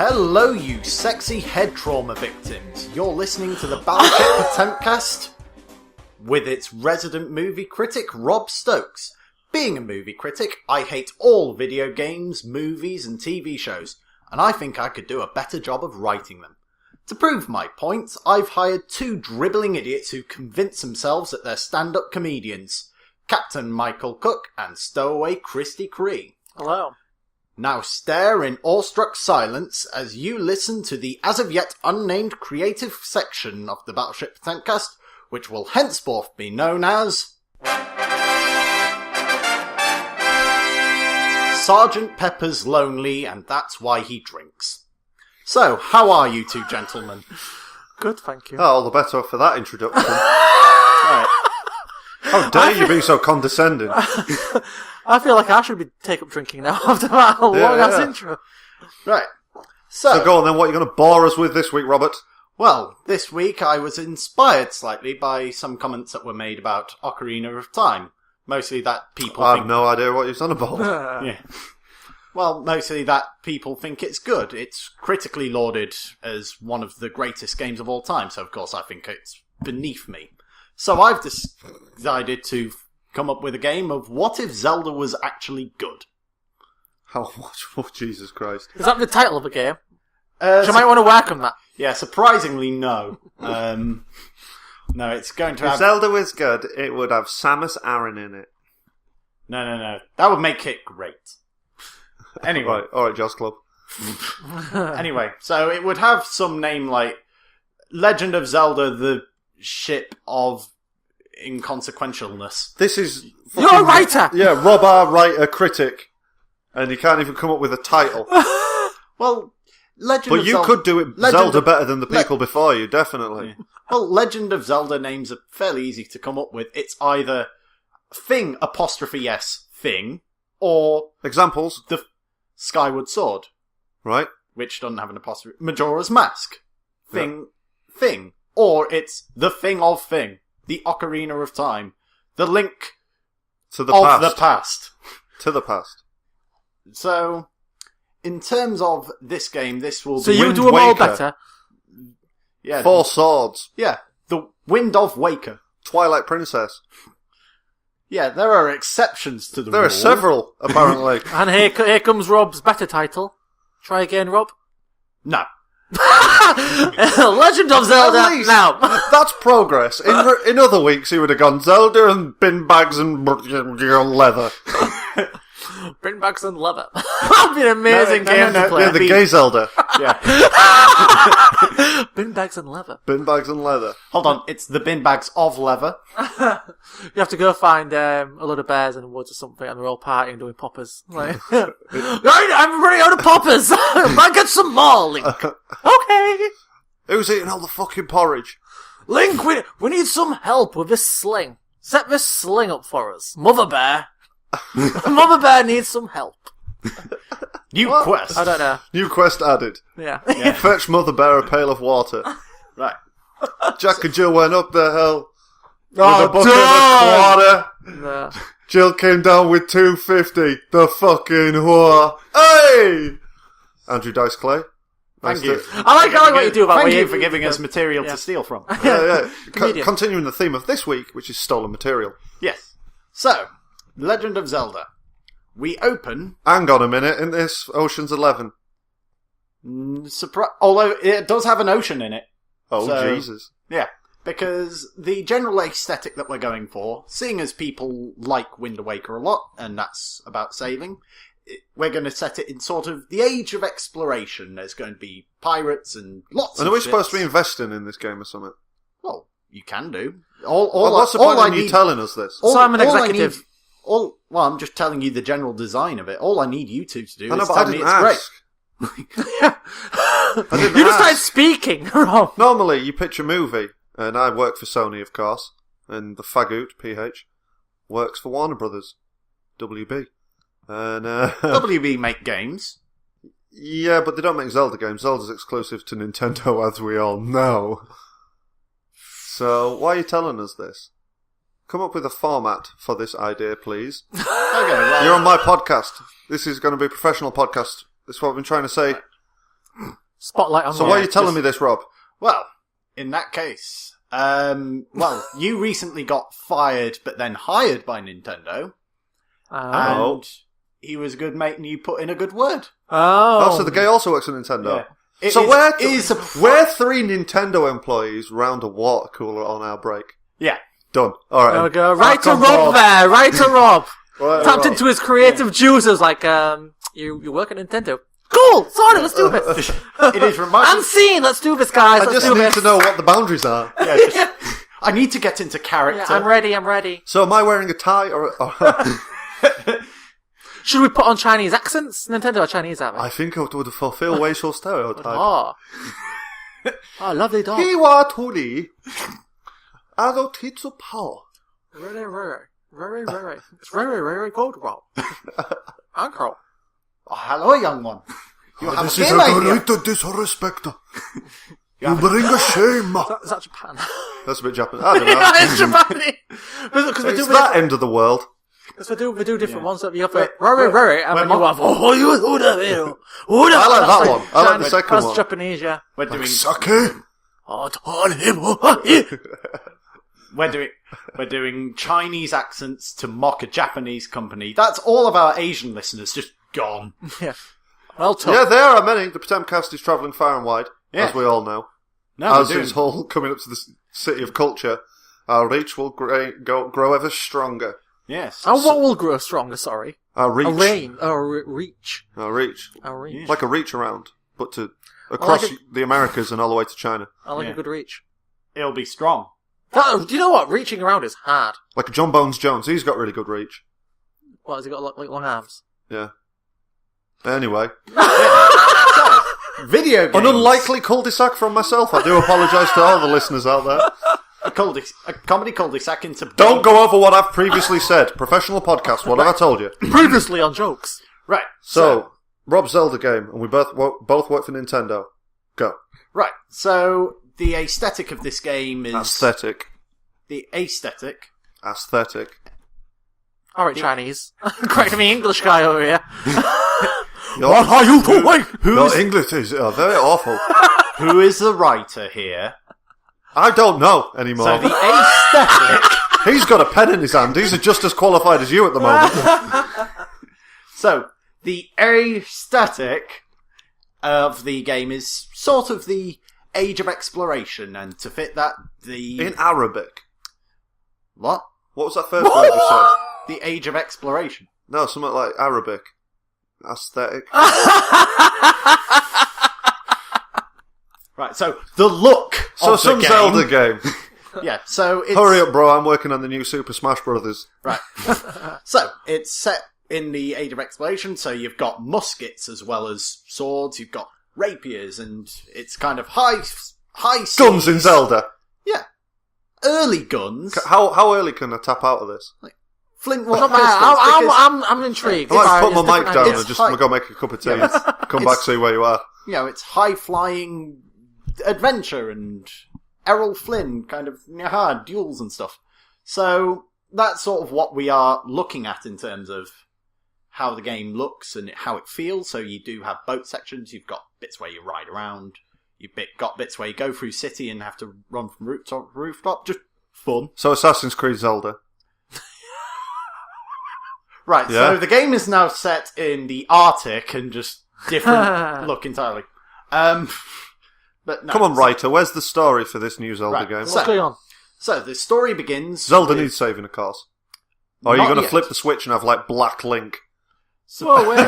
Hello, you sexy head trauma victims. You're listening to the Battleship Potemkast with its resident movie critic, Rob Stoakes. Being a movie critic, I hate all video games, movies, and TV shows, and I think I could do a better job of writing them. To prove my point, I've hired two dribbling idiots who convince themselves that they're stand-up comedians. Captain Michael Cook and stowaway Christy Cree. Hello. Now stare in awestruck silence as you listen to the as-of-yet unnamed creative section of the Battleship Potemkast, which will henceforth be known as... Sergeant Pepper's lonely, and that's why he drinks. So, how are you two gentlemen? Good, thank you. Oh, all the better for that introduction. Right. How dare you be so condescending? I feel like I should take up drinking now after that long-ass intro. Right. So go on then, what are you going to bore us with this week, Robert? Well, this week I was inspired slightly by some comments that were made about Ocarina of Time. Mostly that people I have no idea what you're on about. Yeah. Well, mostly that people think it's good. It's critically lauded as one of the greatest games of all time, so of course I think it's beneath me. So I've decided to come up with a game of what if Zelda was actually good? How much? Oh, Jesus Christ. Is that the title of the game? You might want to work on that. Yeah, surprisingly no. No, it's going to have... If Zelda was good, it would have Samus Aran in it. No. That would make it great. Anyway. Right, alright, Joss Club. Anyway, so it would have some name like Legend of Zelda, the Ship of Inconsequentialness. This is... You're a writer! Yeah, Rob R. writer, critic. And you can't even come up with a title. Well, Legend but of you Zelda... could do it Zelda better than the people before you, definitely. Yeah. Well, Legend of Zelda names are fairly easy to come up with. It's either thing, apostrophe S, thing, or... Examples? The Skyward Sword. Right. Which doesn't have an apostrophe. Majora's Mask. Thing. Or it's the thing of thing. The Ocarina of Time. The link to the of past. the past. To the past. So, in terms of this game, this will be... So you Wind do them Waker. all better? Yeah. Four Swords. Yeah. The Wind of Waker. Twilight Princess. Yeah, there are exceptions to the rule. There are several, apparently. And here comes Rob's better title. Try again, Rob. No. Legend of Zelda. At least, Now. That's progress. In other weeks, he would have gone Zelda and bin bags and leather. Bin bags and leather. That'd be an amazing game to play. Yeah, the gay Zelda. Yeah. Bin bags and leather. Bin bags and leather. Hold on, it's the bin bags of leather. You have to go find a load of bears in the woods or something, and they're all partying doing poppers. Like, I'm running out of poppers. I get some more, Link. Okay. Who's eating all the fucking porridge? Link, we need some help with this sling. Set this sling up for us, Mother Bear. Mother Bear needs some help. New quest. I don't know. New quest added. Yeah. Fetch Mother Bear a pail of water. Right. Jack and Jill went up the hill with Oh, a bucket of water. No. Jill came down with $2.50. The fucking whore. Hey! Andrew Dice Clay. Thank you. I like what you do about Thank where you for giving us material to steal from. Yeah. Comedian. Continuing the theme of this week, which is stolen material. Yes. So, Legend of Zelda. We open... Hang on a minute, in this Ocean's 11. Although it does have an ocean in it. Oh, So- Jesus. Yeah. Because the general aesthetic that we're going for, seeing as people like Wind Waker a lot, and that's about sailing, we're going to set it in sort of the age of exploration. There's going to be pirates and lots And of are we ships. supposed to be investing in this game or something? Well, you can do. What's the point of you telling us this? So I'm an executive. Well, I'm just telling you the general design of it. All I need you two to do I know, is but tell I me didn't it's ask. great. You just started speaking, Rob. Normally, you pitch a movie, and I work for Sony, of course, and the Fagoot, PH, works for Warner Brothers, WB. And, WB make games. yeah, but they don't make Zelda games. Zelda's exclusive to Nintendo, as we all know. So, why are you telling us this? Come up with a format for this idea, please. Okay, well, You're on my podcast. This is going to be a professional podcast. That's what I've been trying to say. Spotlight on So me. why are you telling me this, Rob? Well, in that case, you recently got fired but then hired by Nintendo, and he was a good mate and you put in a good word. Oh, so the guy also works at Nintendo. Yeah. So we're 3 Nintendo employees round a water cooler on our break. Yeah. Done. All right. There we go. Right to on Rob board. there. Right to Rob. Right, Tapped Rob. into his creative juices like, you work at Nintendo. Cool! Sorry, let's do this. It is reminding. Unseen! Let's do this, guys. I Let's just do need this. to know what the boundaries are. I need to get into character. Yeah, I'm ready. So am I wearing a tie or Should we put on Chinese accents? Nintendo are Chinese, aren't they? I think it would fulfill racial stereotype. Oh. Oh, lovely dog. Hiwa Tuli. Ado Titsu Pao. Very. It's very cold, Rob. Uncle. Oh, hello, young one. You have This a is game a idea. great disrespect. You bring a shame. Is that Japan? That's a bit Japanese. I don't know. It's Japan. Because It's that end of the world. we do different ones. You have Wait, very, and then you have I like that one. I like the second That's one. Japanese, yeah. We're doing Sake. we're doing Chinese accents to mock a Japanese company. That's all of our Asian listeners just gone. Yeah. Well, tough. Yeah, there are many. The Potemkast is travelling far and wide, Yeah. as we all know. No, As we're is doing. whole coming up to the city of culture, our reach will grow ever stronger. Yes. And what will grow stronger, sorry? Our reach. Reach. Our reach. A reach. Like a reach around, but across like the Americas and all the way to China. I like Yeah. a good reach. It'll be strong. Do you know what? Reaching around is hard. Like John Bones Jones, he's got really good reach. What, has he got like long arms? Yeah. Anyway, So, video games. an unlikely cul-de-sac from myself. I do apologise to all the listeners out there. A comedy cul-de-sac into... Don't go over what I've previously said. Professional podcast, what have I told you? Previously on jokes. Right. So, Rob Zelda game, and we both work for Nintendo. Go. Right. So, the aesthetic of this game is... Aesthetic. The aesthetic. Aesthetic. Alright, Chinese. Correct me, English guy over here. What are you doing? Your English is very awful. Who is the writer here? I don't know anymore. So, the aesthetic... He's got a pen in his hand. He's just as qualified as you at the moment. So, the aesthetic of the game is sort of the age of exploration, and to fit that, In Arabic. What? What was that first word you said? The age of exploration. No, something like Arabic. Aesthetic. Right, so the look So of the some game. Zelda game. Yeah, so it's... Hurry up, bro. I'm working on the new Super Smash Brothers. Right. So, it's set in the age of exploration, so you've got muskets as well as swords, you've got rapiers, and it's kind of high Guns in seas. Zelda. Yeah. Early guns. How early can I tap out of this? Flintlock Not pistols. bad. because, I'm intrigued. I might It's put my mic different down ideas. and just high- go make a cup of tea Yeah. and come back, see where you are. you know, it's high-flying adventure and Errol Flynn kind of duels and stuff. So that's sort of what we are looking at in terms of how the game looks and how it feels. So you do have boat sections, you've got bits where you ride around, you've got bits where you go through city and have to run from rooftop to rooftop, just fun. So Assassin's Creed Zelda. Right, Yeah. so the game is now set in the Arctic and just different look entirely. But no, Come on, writer. Where's the story for this new Zelda Right. game? So- What's going on? So the story begins. Zelda with- needs saving, of course. Or are you Not going to yet. flip the switch and have, like, Black Link? Whoa, wait.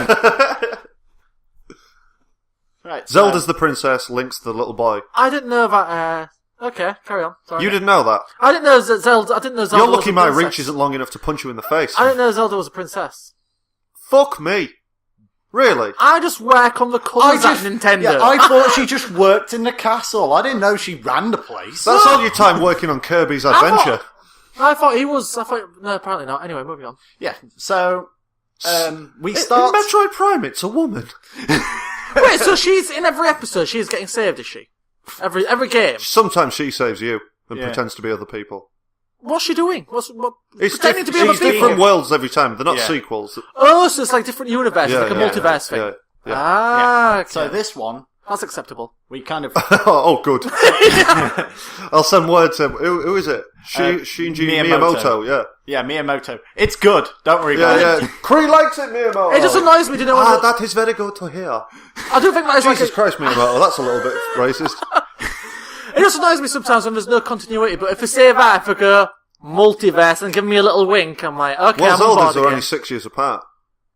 Right, so- Zelda's the princess, Link's the little boy. I didn't know that, okay, carry on. Sorry. You didn't know that? I didn't know Zelda was You're lucky a my princess. reach isn't long enough to punch you in the face. I didn't know Zelda was a princess. Fuck me. Really? I just work on the colours at Nintendo. Yeah, I thought she just worked in the castle. I didn't know she ran the place. That's all your time working on Kirby's Adventure. I thought he was. No, apparently not. Anyway, moving on. Yeah, so we In start. Metroid Prime, it's a woman. Wait, so she's in every episode. She's getting saved, is she? Every game. Sometimes she saves you and Yeah. pretends to be other people. What's she doing? What? It's pretending to be other it's different people. worlds every time. They're not Yeah. sequels. Oh, so it's like different universes, like a multiverse thing. Yeah. Ah, okay. So this one That's acceptable. We kind of... Oh, good. I'll send word to... Who is it? Shinji Miyamoto, yeah. Yeah, Miyamoto. It's good. Don't worry about it. Yeah. Cree likes it, Miyamoto. It just annoys me to know... that is very good to hear. I do think that is Jesus Christ, Miyamoto, that's a little bit racist. It just annoys me sometimes when there's no continuity, but if I say that, if I go multiverse and give me a little wink, I'm like, okay, well, I'm on board Zeldas are again. only 6 years apart.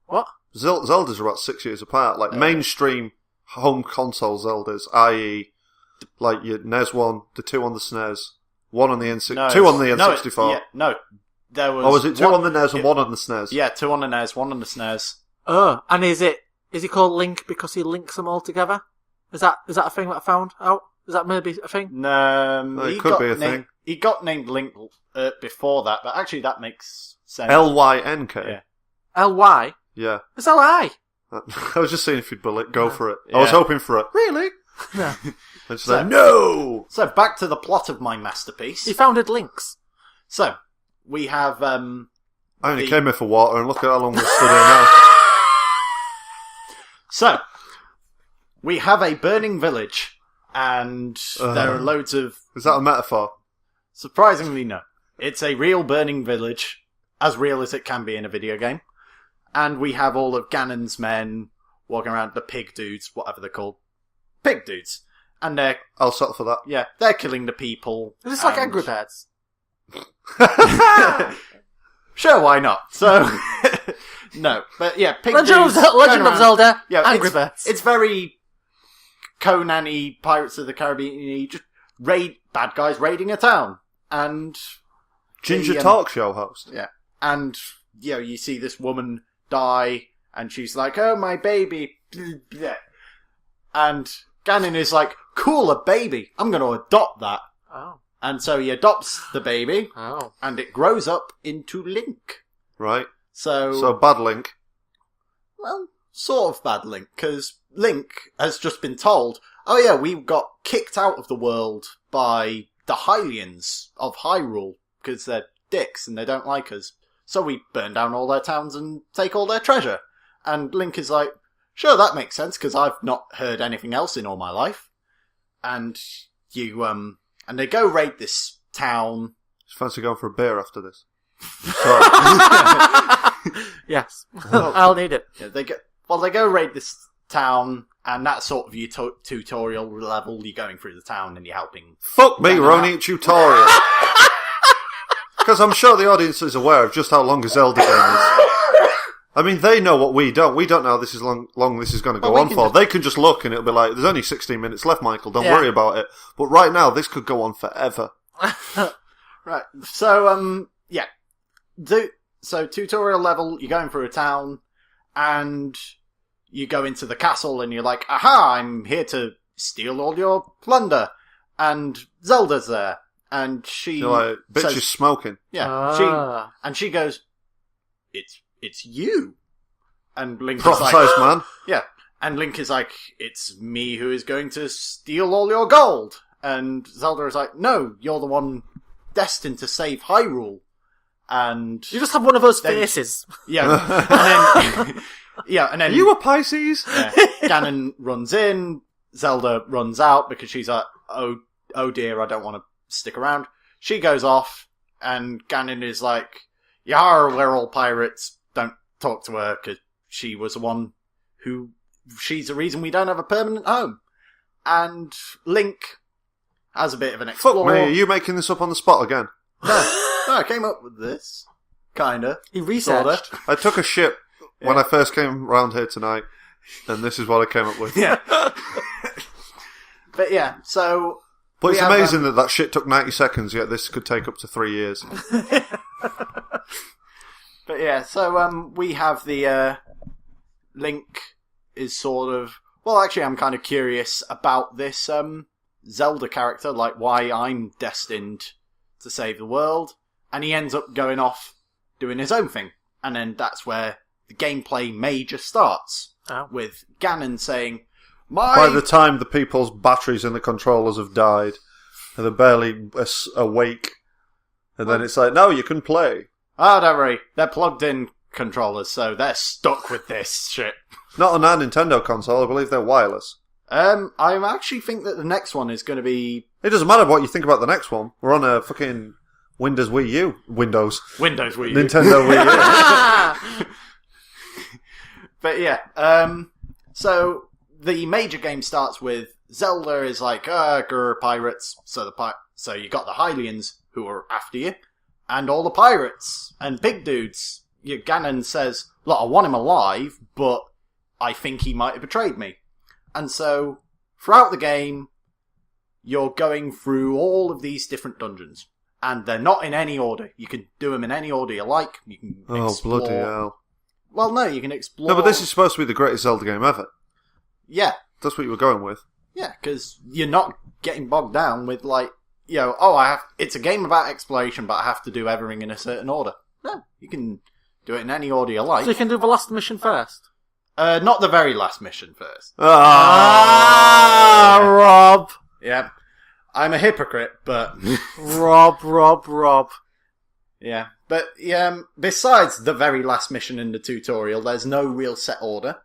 What? Zeldas are about 6 years apart. Like, mainstream home console Zeldas, i.e., like your NES one, the 2 on the SNES, 1 on the N64, 2 on the N64. There was... Or was it 2 on the NES and 1 on the SNES? Yeah, 2 on the NES, 1 on the SNES. Oh, and is he called Link because he links them all together? Is that a thing that I found out? Is that maybe a thing? No, it could be a thing. He got named Link before that, but actually that makes sense. Lynk. Yeah. L-Y? Yeah. It's L-I. I was just seeing if you'd go for it. Yeah. I was hoping for it. Really? Yeah. It's like, no! So back to the plot of my masterpiece. He founded Links. So, we have... I only came here for water, and look at how long we've stood here now. So, we have a burning village, and there are loads of... Is that a metaphor? Surprisingly, no. It's a real burning village, as real as it can be in a video game. And we have all of Ganon's men walking around, the pig dudes, whatever they're called. Pig dudes. And I'll settle for that. Yeah, they're killing the people. Is this like Angry Birds? Sure, why not? So, no. But yeah, pig Legend dudes... Legend of Zelda, Yeah, Angry Birds. It's very Conan-y, Pirates of the Caribbean-y, just bad guys raiding a town. And... Ginger talk show host. Yeah. And, you see this woman die, and she's like, oh, my baby. And Ganon is like, cool, a baby. I'm going to adopt that. Oh. And so he adopts the baby, Oh. and it grows up into Link. Right. So bad Link. Well, sort of bad Link, because Link has just been told, oh yeah, we got kicked out of the world by the Hylians of Hyrule, because they're dicks and they don't like us. So we burn down all their towns and take all their treasure. And Link is like, sure, that makes sense, because I've not heard anything else in all my life. And and they go raid this town. Just fancy going for a beer after this. Sorry. Yes. I'll need it. Yeah, they go raid this town, and that's sort of your tutorial level. You're going through the town and you're helping. Fuck me, we're only a tutorial. Because I'm sure the audience is aware of just how long a Zelda game is. I mean, they know what we don't. We don't know how this is long this is going to go on for. They can just look and it'll be like, there's only 16 minutes left, Michael. Don't worry about it. But right now, this could go on forever. Right. So, yeah. So, tutorial level, you're going through a town, and you go into the castle, and you're like, aha, I'm here to steal all your plunder. And Zelda's there. And she... You're like, bitch says, is smoking. Yeah. She goes, it's you. And Link is Prophesized like... man. Yeah. And Link is like, it's me who is going to steal all your gold. And Zelda is like, no, you're the one destined to save Hyrule. And... You just have one of those faces. Yeah. And then... yeah, and then... You a Pisces? Yeah, Ganon runs in, Zelda runs out because she's like, oh dear, I don't want to stick around. She goes off, and Ganon is like, yar, we're all pirates, don't talk to her, because she was the one who... She's the reason we don't have a permanent home. And Link has a bit of an explore. Fuck me, are you making this up on the spot again? No, I came up with this. Kinda. He researched. Sorta. I took a shit when I first came round here tonight, and this is what I came up with. Yeah. But yeah, so... But it's amazing that shit took 90 seconds, yet this could take up to 3 years. But yeah, so we have the Link is sort of... Well, actually, I'm kind of curious about this Zelda character, like why I'm destined to save the world. And he ends up going off doing his own thing. And then that's where the gameplay major starts. With Ganon saying, By the time the people's batteries in the controllers have died, and they're barely awake, and then it's like, no, you can play. Oh, don't worry. They're plugged in controllers, so they're stuck with this shit. Not on our Nintendo console, I believe they're wireless. I actually think that the next one is going to be... It doesn't matter what you think about the next one. We're on a fucking Windows Wii U. Windows Wii U. Nintendo Wii U. But yeah, so the major game starts with Zelda is like, grr, pirates. So you got the Hylians who are after you, and all the pirates and big dudes. Ganon says, look, I want him alive, but I think he might have betrayed me. And so, throughout the game, you're going through all of these different dungeons. And they're not in any order. You can do them in any order you like. You can explore... bloody hell. Well, no, you can explore... No, but this is supposed to be the greatest Zelda game ever. Yeah. That's what you were going with. Yeah, because you're not getting bogged down with, like, it's a game about exploration, but I have to do everything in a certain order. No, you can do it in any order you like. So you can do the last mission first? Not the very last mission first. Rob! Yeah. I'm a hypocrite, but... Rob. Yeah. But, besides the very last mission in the tutorial, there's no real set order.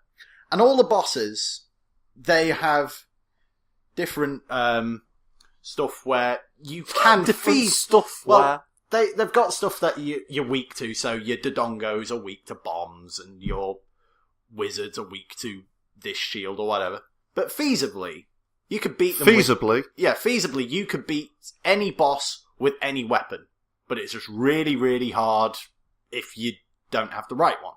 And all the bosses, they have different, stuff where you can defeat stuff. Well, they've got stuff that you're weak to, so your Dodongos are weak to bombs, and your wizards are weak to this shield or whatever. But feasibly, you could beat them feasibly, you could beat any boss with any weapon. But it's just really, really hard if you don't have the right one.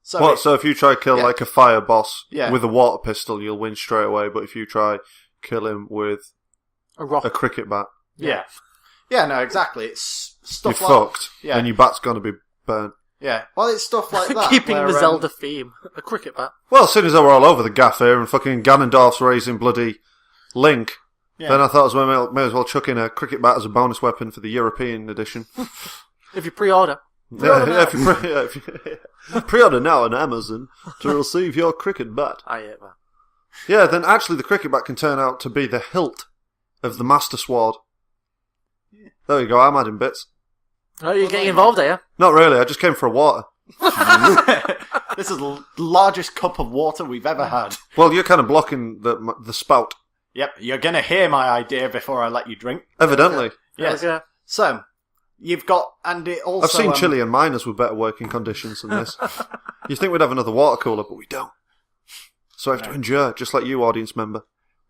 So so if you try to kill like a fire boss Yeah. with a water pistol, you'll win straight away. But if you try kill him with A cricket bat, Yeah, no, exactly. It's stuff you're like... fucked. Yeah. And your bat's gonna be burnt. Yeah, well, it's stuff like that. Keeping where, the Zelda theme. A cricket bat. Well, as soon as they were all over the gaff here and fucking Ganondorf's raising bloody Link, then I thought may as well chuck in a cricket bat as a bonus weapon for the European edition. If you pre-order. If you pre-order now on Amazon to receive your cricket bat. I hate that. Yeah, then actually the cricket bat can turn out to be the hilt of the Master Sword. Yeah. There you go, I'm adding bits. Oh, you're getting involved, are you? Not really, I just came for a water. This is the largest cup of water we've ever had. Well, you're kind of blocking the spout. Yep, you're going to hear my idea before I let you drink. Evidently. Yes. Yeah. So, you've got, and it also... I've seen Chilean miners with better working conditions than this. You think we'd have another water cooler, but we don't. So I have to endure, just like you, audience member.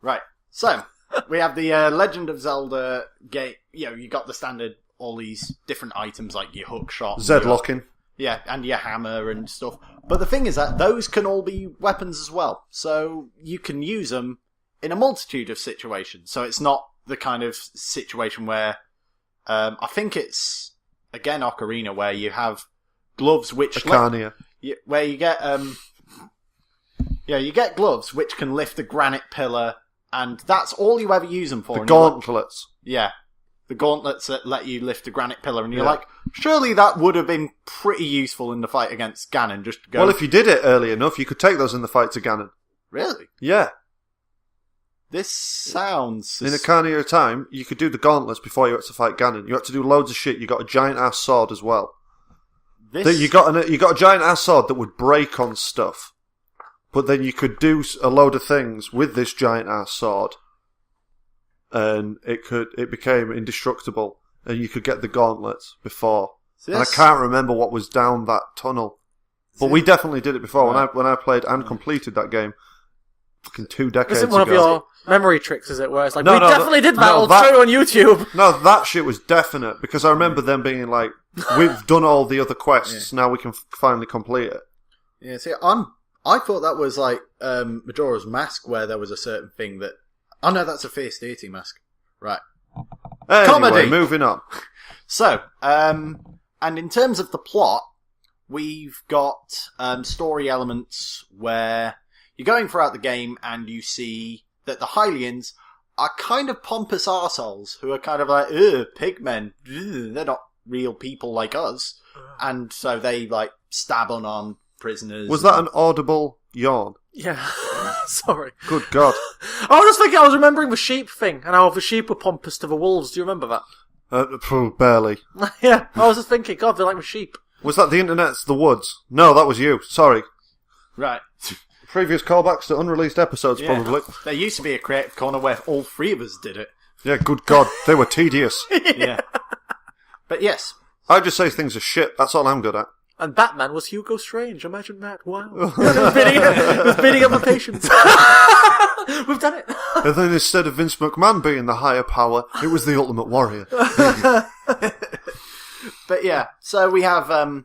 Right. So, we have the Legend of Zelda game. You got the standard, all these different items like your hook shot. Z-locking. Yeah, and your hammer and stuff. But the thing is that those can all be weapons as well. So, you can use them in a multitude of situations. So it's not the kind of situation where, I think it's, again, Ocarina, where you have gloves which... Ocarina. Where you get, you get gloves which can lift a granite pillar, and that's all you ever use them for. The gauntlets. The gauntlets that let you lift a granite pillar, and you're like, surely that would have been pretty useful in the fight against Ganon, just to go... Well, if you did it early enough, you could take those in the fight to Ganon. Really? Yeah. This sounds... In Ocarina of Time, you could do the gauntlets before you had to fight Ganon. You had to do loads of shit. You got a giant-ass sword as well. You got a giant-ass sword that would break on stuff. But then you could do a load of things with this giant-ass sword. And it became indestructible. And you could get the gauntlets before. And I can't remember what was down that tunnel. But we definitely did it before. Right. When I played and completed that game. Fucking 2 decades ago. Is it one of your memory tricks, is it? Where it's like, we definitely did that. I'll show you on YouTube. No, that shit was definite. Because I remember them being like, we've done all the other quests, now we can finally complete it. Yeah, see, I thought that was like Majora's Mask, where there was a certain thing that... Oh no, that's a Fierce Deity mask. Right. Anyway, Comedy! Moving on. So, and in terms of the plot, we've got story elements where... You're going throughout the game and you see that the Hylians are kind of pompous arseholes who are kind of like, pigmen, they're not real people like us. And so they, like, stab unarmed prisoners. Was that an audible yawn? Yeah. Sorry. Good God. I was just thinking, I was remembering the sheep thing, and how the sheep were pompous to the wolves. Do you remember that? Barely. Yeah, I was just thinking, God, they're like the sheep. Was that the internet's the woods? No, that was you. Sorry. Right. Previous callbacks to unreleased episodes, Yeah. probably. There used to be a creative corner where all three of us did it. Yeah, good God, they were tedious. Yeah. But yes. I just say things are shit, that's all I'm good at. And Batman was Hugo Strange. Imagine that. Wow. It was beating up my patience. We've done it. And then instead of Vince McMahon being the higher power, it was the Ultimate Warrior. But yeah, so we have the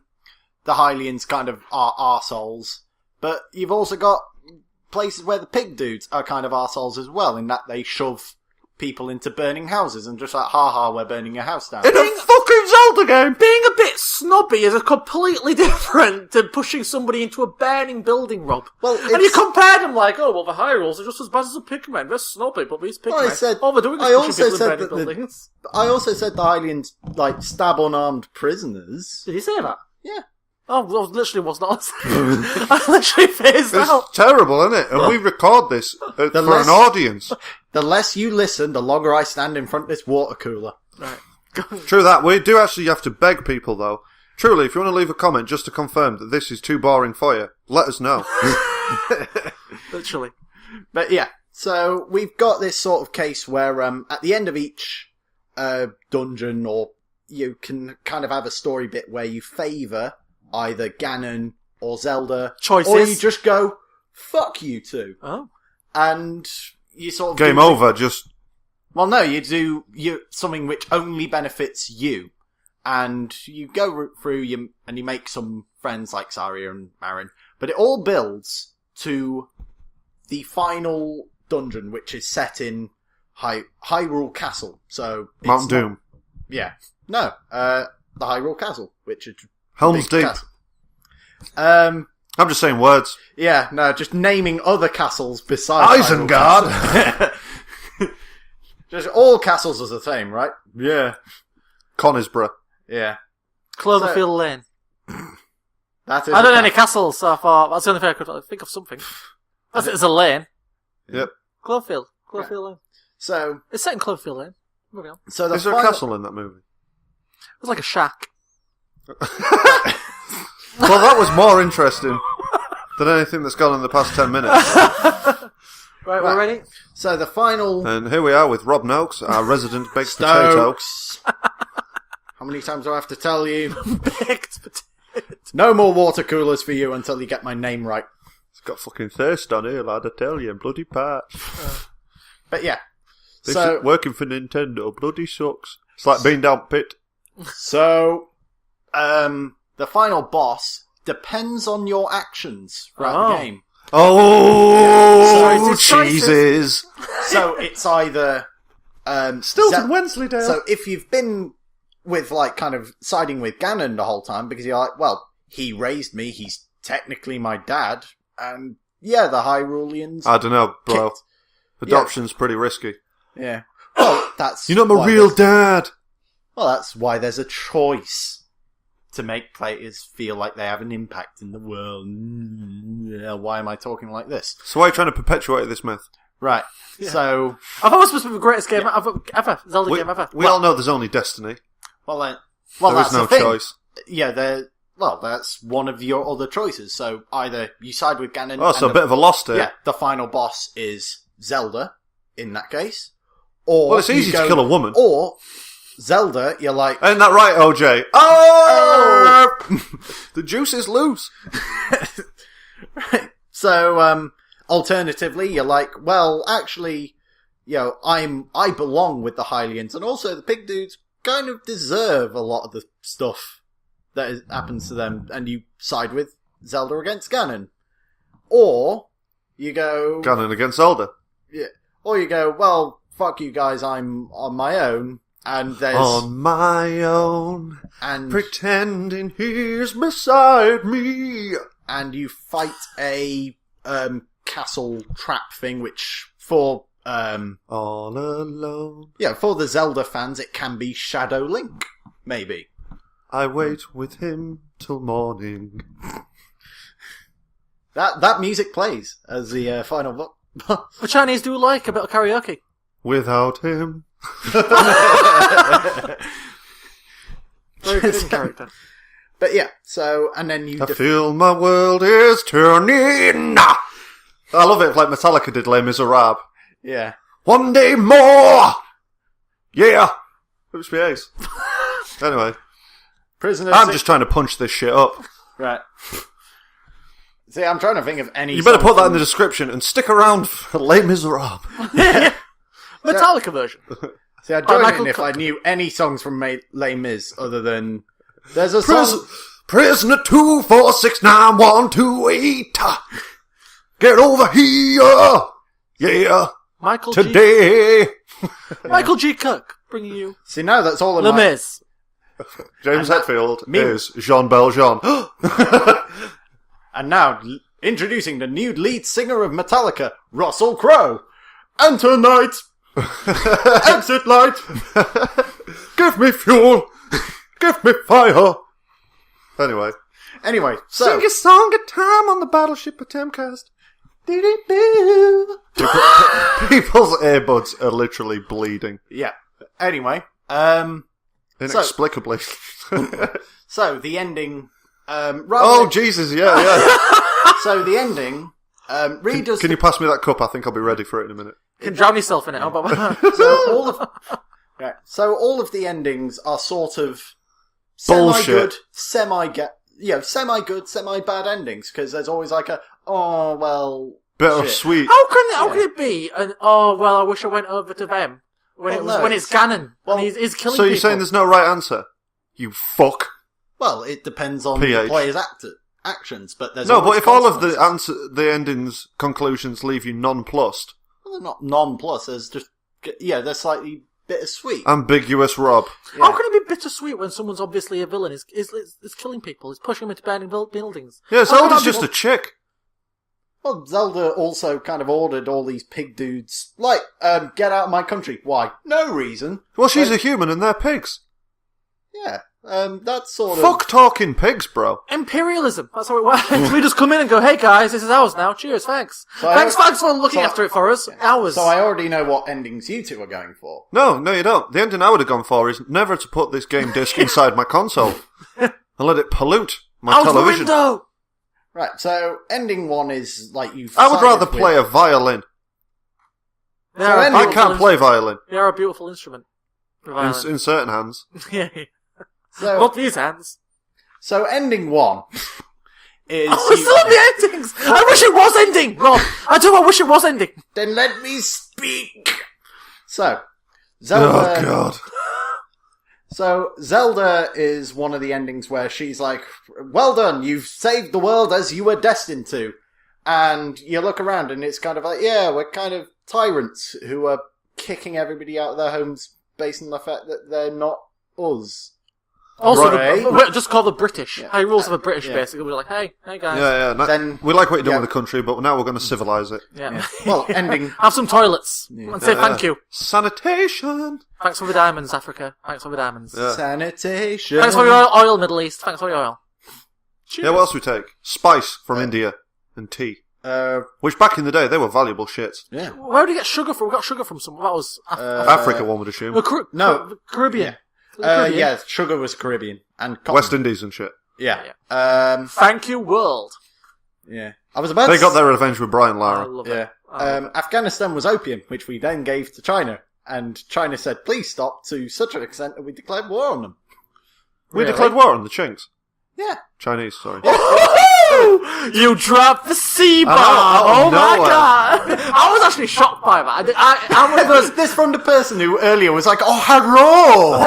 Hylians kind of are arseholes, but you've also got places where the pig dudes are kind of arseholes as well, in that they shove people into burning houses and just like, ha, we're burning your house down. In a fucking Zelda game! Being a bit snobby is completely different to pushing somebody into a burning building, Rob. Well, and you compare them like, oh, well, the Hyrules are just as bad as the pigmen. They're snobby, but these pigmen, Well, they're doing I is also pushing people said in burning that buildings. I also said the Hylians, like, stab unarmed prisoners. Did he say that? Yeah. Oh, well, literally was not. I literally phased out. It's terrible, isn't it? And we record this for less- an audience. The less you listen, the longer I stand in front of this water cooler. Right. True that. We do actually have to beg people, though. Truly, if you want to leave a comment just to confirm that this is too boring for you, let us know. Literally. But yeah, so we've got this sort of case where at the end of each dungeon, or you can kind of have a story bit where you favour either Ganon or Zelda. Choices. Or you just go, fuck you two. Oh. And you sort of... Game over, just... Well, no, you do something which only benefits you. And you go through and you make some friends like Saria and Marin. But it all builds to the final dungeon, which is set in Hyrule Castle. So it's Mount Doom. Yeah. No, the Hyrule Castle, which is... Helm's big Deep. castle. I'm just saying words. Yeah, no, just naming other castles besides Hyrule Isengard. Castle. Just all castles are the same, right? Yeah. Conisborough. Yeah. Cloverfield Lane. That is I don't know a any castles, so I thought that's the only thing I could think of something. It's a lane. Yep. Cloverfield Lane. So It's set in Cloverfield Lane. Moving on. the Is there a castle in that movie? It was like a shack. Well, that was more interesting than anything that's gone in the past 10 minutes. Right, we're ready? So the final And here we are with Rob Noakes, our resident baked potato. Stokes. How many times do I have to tell you? Baked potato. No more water coolers for you until you get my name right. It's got fucking thirst on here, lad, I tell you, bloody parch. But yeah. This So is working for Nintendo bloody sucks. It's like being down pit. The final boss depends on your actions throughout the game. Oh, Yeah. So it's cheeses. So it's either Stilton Wensleydale. So if you've been with like kind of siding with Ganon the whole time because you're like, well, he raised me, he's technically my dad, and yeah, the Hyruleans. I don't know, bro. kicked- Adoption's pretty risky. Yeah. Well, that's You're not my why real there's- dad. Well, that's why there's a choice to make players feel like they have an impact in the world. Why am I talking like this? So why are you trying to perpetuate this myth? Right. Yeah. So, I thought it was supposed to be the greatest game ever. Zelda game ever. We all know there's only Destiny. well, There that's is no the thing. choice. Yeah, that's one of your other choices. So either you side with Ganon. Oh, so and a bit of a loss here. yeah, the final boss is Zelda. In that case, or Well, it's you easy to go- kill a woman. Or Zelda, you're like, Ain't that right, OJ? Oh! The juice is loose. right. So, alternatively, you're like, well, actually, I belong with the Hylians, and also the pig dudes kind of deserve a lot of the stuff that happens to them, and you side with Zelda against Ganon. Or you go, Ganon against Zelda. yeah, or you go, well, fuck you guys, I'm on my own, and there's On my own, and pretending he's beside me. and you fight a castle trap thing, which for All alone. for the Zelda fans, it can be Shadow Link, maybe. I wait with him till morning. That music plays as the final book. The Chinese do like a bit of karaoke. Without him. Very good in character. But yeah, so and then you I feel my world is turning. I love it like Metallica did Les Miserables. Yeah. One day more! Yeah! Who's PAs? Anyway. Prisoner I'm just trying to punch this shit up. Right. See, I'm trying to think of any... You better put that in the description and stick around for Les Miserables. Metallica version. See, I'd join Michael in if Cook. I knew any songs from Les Mis other than... There's a song... Prisoner 2469128. Get over here! Yeah! Michael Today! Michael G. Cook, bringing you See, now that's all in Les my... Mis. James And Hetfield is Jean Valjean. And now, introducing the new lead singer of Metallica, Russel Crowe. And tonight, exit light. Give me fuel. Give me fire. Anyway, So... sing a song at time on the Battleship Potemkast. People's earbuds are literally bleeding. Yeah. Anyway, Inexplicably. so the ending... Oh, Jesus, yeah. So the ending... Reed does... Can you pass me that cup? I think I'll be ready for it in a minute. You can drown yourself in it. How about that? So all of the endings are sort of Bullshit. semi-good, semi-good, semi-bad endings, because there's always like a, oh, well... Bittersweet. How can it be? Oh, well, I wish I went over to them. When it's Ganon. Well, and he's killing So you're people. saying there's no right answer? You fuck. Well, it depends on PH. the player's actions, but there's No, but always if all of the consequences. the endings, conclusions leave you nonplussed. Well, they're not non-plus, there's just, they're slightly bittersweet. Ambiguous Rob. Yeah. How can it be bittersweet when someone's obviously a villain? Is killing people. He's pushing them into burning buildings. Yeah, How can Zelda's that be- just a chick. Well, Zelda also kind of ordered all these pig dudes, get out of my country. Why? No reason. Well, she's a human and they're pigs. Yeah, that's sort of... Fuck talking pigs, bro. Imperialism. That's how it works. We just come in and go, hey guys, this is ours now. Cheers, thanks. Thanks for looking after it for us. Ours. So I already know what endings you two are going for. No, you don't. The ending I would have gone for is never to put this game disc inside my console and let it pollute my Out the television. window! Right, so ending one is like you've... I would sided rather with- play a violin. They are a anyway- I beautiful can't play violin They are a beautiful instrument. The violin. in certain hands. Yeah. So, Not these hands. so ending one is... Oh, we still have the endings! I wish it was ending, Rob! I wish it was ending. Then let me speak! So, Zelda... Oh, God. So, Zelda is one of the endings where she's like, well done, you've saved the world as you were destined to. And you look around and it's kind of like, yeah, we're kind of tyrants who are kicking everybody out of their homes based on the fact that they're not us. Also, Right. we're just call the British. Yeah. High rules of a British, Yeah. basically. We're like, hey guys. Yeah. Then- we like what you're doing yeah. with the country, but now we're going to civilise it. Yeah. Well, ending... Have some toilets. And say thank you. Sanitation. Thanks for the diamonds, Africa. Thanks for the diamonds. Yeah. Sanitation. Thanks for your oil, Middle East. Thanks for your oil. Cheers. Yeah, what else we take? Spice from India and tea. Which back in the day, they were valuable shits. Yeah. Where did we get sugar from? We got sugar from somewhere. That was Africa, one would assume. No. Caribbean. Yeah, sugar was Caribbean. And cotton. West Indies and shit. Yeah. Thank you, world. Yeah. I was about They to got their revenge with Brian I Lara. love Yeah. it. I love it. Afghanistan was opium, which we then gave to China. And China said, please stop, to such an extent that we declared war on them. We Really? declared war on the Chinks. Yeah. Chinese, sorry. You dropped the C-bomb! Out Oh of my nowhere. god! I was actually shocked by that. I'm one of those... This from the person who earlier was like, oh, hello!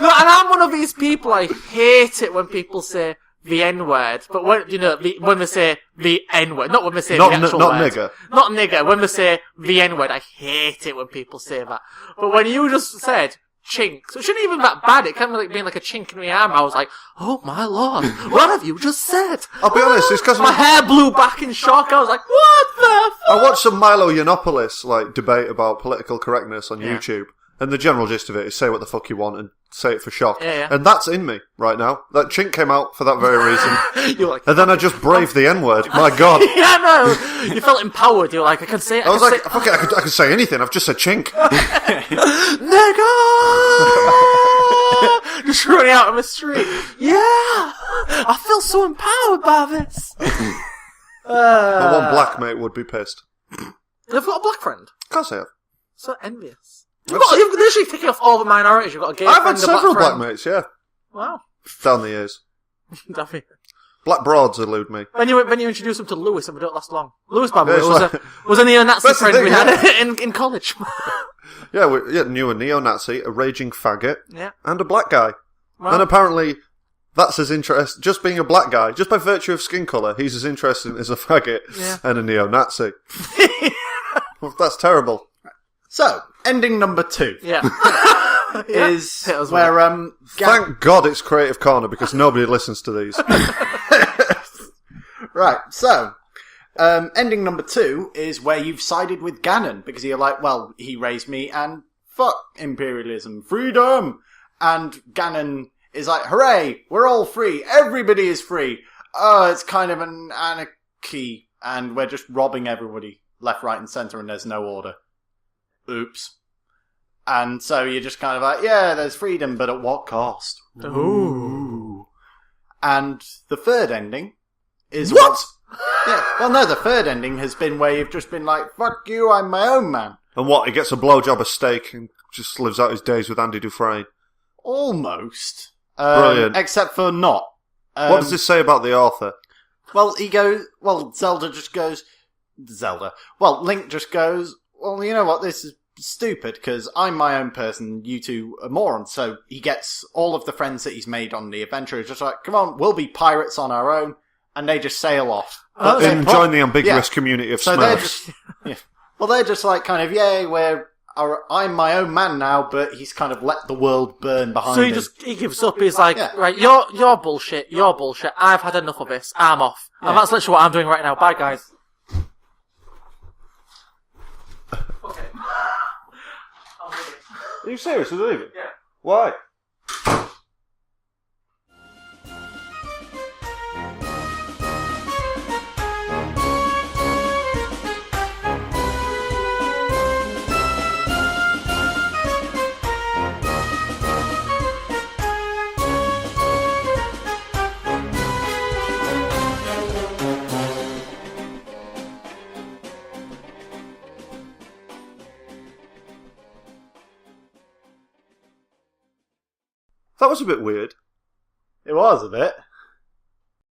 No, and I'm one of these people, I hate it when people say the N-word, but when, when they say the N-word, not when they say Not the n- actual not word. nigger. Not nigger, when they say the N-word, I hate it when people say that. But when you just said chink, so it shouldn't even be that bad, it kind of like being like a chink in my arm, I was like, oh my lord, what have you just said? I'll be honest, it's because My hair blew back in shock, I was like, what the fuck? I watched some Milo Yiannopoulos debate about political correctness on Yeah. YouTube, and the general gist of it is say what the fuck you want and say it for shock. Yeah. And that's in me right now. That chink came out for that very reason. You're like, And then I just braved the N-word. My God. yeah, I know. You felt empowered. You're like, I can say it. I was like, fuck it, I could say anything. I've just said chink. nigga! Just running out on the street. Yeah! I feel so empowered by this. My one black mate would be pissed. You've got a black friend? Of course I have. So envious. You've literally ticking off all the minorities. You've got a gay I've friend, had a several black black mates, yeah. Wow. Down the years. Damn it. Black broads elude me. When you introduce him to Lewis, and we don't last long. Lewis, by the Yeah, way, it's was a neo-Nazi That's the friend thing, we had in college. Yeah, knew a neo-Nazi, a raging faggot, Yeah. and a black guy. Wow. And apparently, that's his interest. Just being a black guy, just by virtue of skin colour, he's as interesting as a faggot and a neo-Nazi. Well, that's terrible. So, ending number 2 Yeah. is Hit us where Thank God it's Creative Corner, because nobody listens to these. Right, so ending number 2 is where you've sided with Ganon because you're like, well, he raised me and fuck imperialism, freedom, and Ganon is like, hooray, we're all free, everybody is free. Oh, it's kind of an anarchy, and we're just robbing everybody left, right, and centre, and there's no order. Oops. And so you're just kind of like, yeah, there's freedom, but at what cost? Ooh. And the third ending is What? Yeah. Well, no, the third ending has been where you've just been like, fuck you, I'm my own man. And what, he gets a blowjob, a steak, and just lives out his days with Andy Dufresne. Almost. Brilliant. Except for not. What does this say about the author? Well, Zelda just goes... Zelda. Well, Link just goes, well, you know what, this is stupid, because I'm my own person, you two are morons. So he gets all of the friends that he's made on the adventure, he's just like, come on, we'll be pirates on our own, and they just sail off. And join the ambiguous community of So they're Smurfs. just... Well, they're just like, kind of, yay, I'm my own man now, but he's kind of let the world burn behind So him. he gives up. He's like, Yeah. right, you're bullshit. I've had enough of this. I'm off. And that's literally what I'm doing right now. Bye, guys. Okay. Are you serious? Are you leaving? Yeah. Why? That was a bit weird. It was a bit.